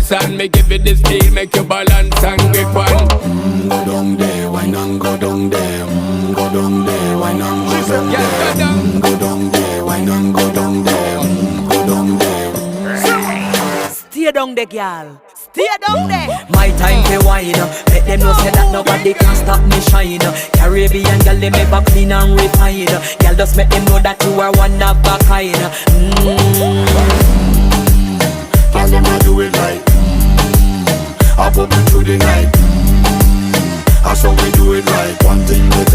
dance and me give it this feel, make you balance and grip on. Go down there, why not go down there? Go down there, why not go down there? Go down there, why not go down there? Go down there. Stay down there, girl. Stay down there. My time to wine. Let them know say that nobody can stop me shine. Caribbean girl, they make back clean and refine. Girl, just make them know that you are one of a kind. Tell them I do it right. I pop it through the night. That's how we do it right. One thing at